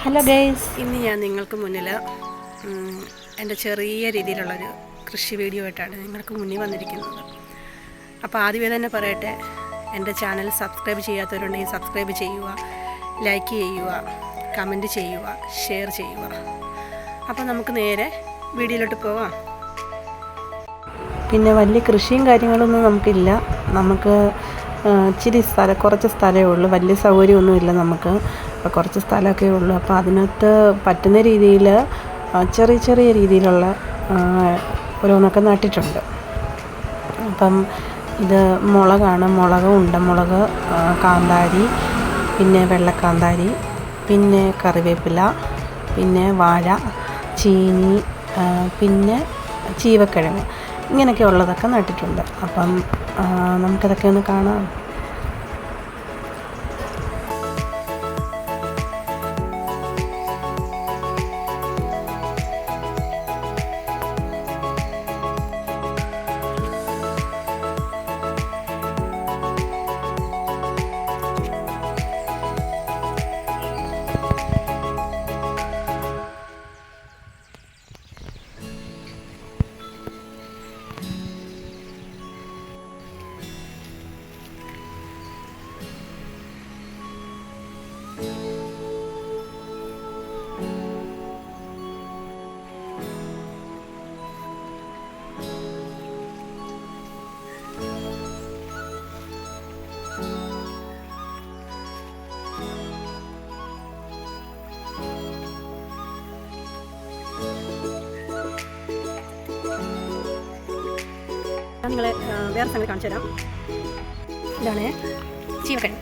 Hello guys, ഇന്ന് ഞാൻ നിങ്ങൾക്ക് മുന്നിൽ എൻ്റെ ചെറിയ രീതിയിലുള്ളൊരു കൃഷി വീഡിയോ ആയിട്ടാണ് നിങ്ങൾക്ക് മുന്നിൽ വന്നിരിക്കുന്നത്. അപ്പോൾ ആദ്യമേ തന്നെ പറയട്ടെ, എൻ്റെ ചാനൽ സബ്സ്ക്രൈബ് ചെയ്യാത്തവരുണ്ടെങ്കിൽ സബ്സ്ക്രൈബ് ചെയ്യുക, ലൈക്ക് ചെയ്യുക, കമൻറ്റ് ചെയ്യുക, ഷെയർ ചെയ്യുക. അപ്പോൾ നമുക്ക് നേരെ വീഡിയോയിലോട്ട് പോവാം. പിന്നെ വലിയ കൃഷിയും കാര്യങ്ങളൊന്നും നമുക്കില്ല. നമുക്ക് കുറച്ച് സ്ഥലമേ ഉള്ളൂ. വലിയ സൗകര്യമൊന്നുമില്ല നമുക്ക്. അപ്പോൾ കുറച്ച് സ്ഥലമൊക്കെ ഉള്ളൂ. അപ്പോൾ അതിനകത്ത് പറ്റുന്ന രീതിയിൽ ചെറിയ രീതിയിലുള്ള ഓരോന്നൊക്കെ നട്ടിട്ടുണ്ട്. അപ്പം ഇത് മുളകാണ്. മുളക്, ഉണ്ടമുളക്, കാന്താരി, പിന്നെ വെള്ളക്കാന്താരി, പിന്നെ കറിവേപ്പില, പിന്നെ വാഴ, ചീനി, പിന്നെ ചീവക്കിഴങ്ങ്, ഇങ്ങനെയൊക്കെ ഉള്ളതൊക്കെ നട്ടിട്ടുണ്ട്. അപ്പം നമുക്കതൊക്കെ ഒന്ന് കാണാം. ഞാൻ നിങ്ങളെ വേറെ സംഗതി കാണിച്ചു തരാം. ഇതാണ് ചീവക്കിഴങ്ങ്.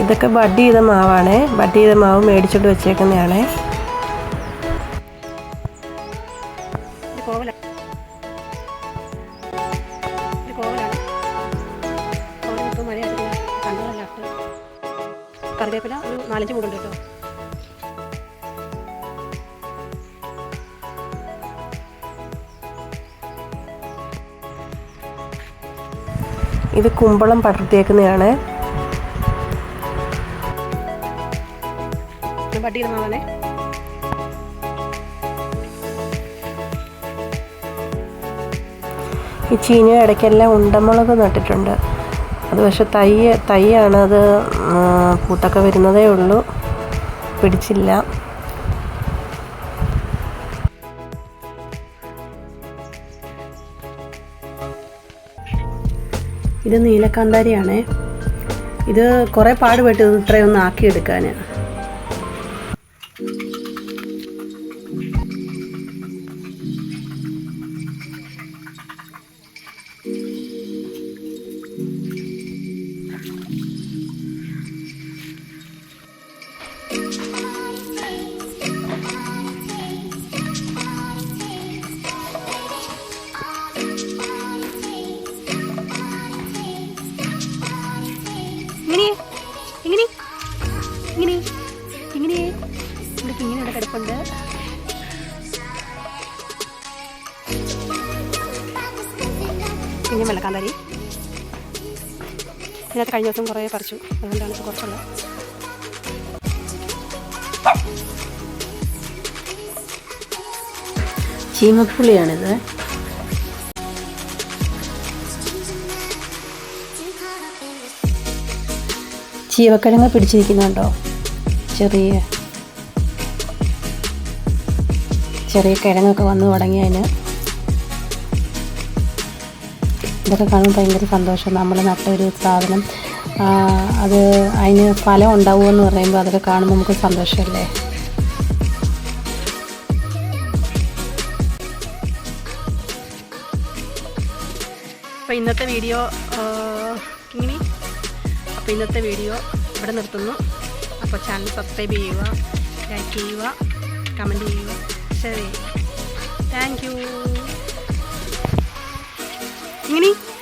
ഇതൊക്കെ ബഡ് ചെയ്ത മാവാണ്. ബഡ് ചെയ്ത മാവ് മേടിച്ചോണ്ട് വെച്ചേക്കുന്നതാണ്. കറിവേപ്പില ഒരു 4-5 മൂടുണ്ട് കേട്ടോ. ഇത് കുമ്പളം പടർത്തിയേക്കുന്നതാണ്. ബഡ് ചെയ്ത മാവാണേ. ഈ ചീനി ഇടയ്ക്കെല്ലാം ഉണ്ടമുളക് നട്ടിട്ടുണ്ട്. അത് പക്ഷെ തൈയാണ്. അത് പൂത്തൊക്കെ വരുന്നതേ ഉള്ളൂ, പിടിച്ചില്ല. ഇത് നീലക്കാന്താരിയാണേ. ഇത് കുറേ പാടുപെട്ട് ഇത്രയൊന്നും ആക്കിയെടുക്കാൻ. ഇങ്ങനെ ഇവിടെ കിടപ്പുണ്ട്. പിന്നെ വെള്ളക്കാന്താരി ഇതിനകത്ത് കഴിഞ്ഞ ദിവസം കുറേ പറിച്ചു, അതുകൊണ്ടാണ് ഇപ്പോൾ കുറച്ചുള്ളത്. ചീമപ്പുളിയാണിത്. ചീവക്കിഴങ്ങ് പിടിച്ചിരിക്കുന്നുണ്ടോ? ചെറിയ കിഴങ്ങൊക്കെ വന്ന് തുടങ്ങി. ഇതൊക്കെ കാണുമ്പോൾ ഭയങ്കര സന്തോഷം. നമ്മൾ നട്ട ഒരു സാധനം അതിന് ഫലം ഉണ്ടാവുമെന്ന് പറയുമ്പോൾ അതൊക്കെ കാണുമ്പോൾ നമുക്ക് സന്തോഷമല്ലേ. അപ്പോൾ ഇന്നത്തെ വീഡിയോ ഇവിടെ നിർത്തുന്നു. അപ്പോൾ ചാനൽ സബ്സ്ക്രൈബ് ചെയ്യുക, ലൈക്ക് ചെയ്യുക, കമൻറ്റ് ചെയ്യുക, ഷെയർ ചെയ്യുക. Thank you. കിങ്ങിണി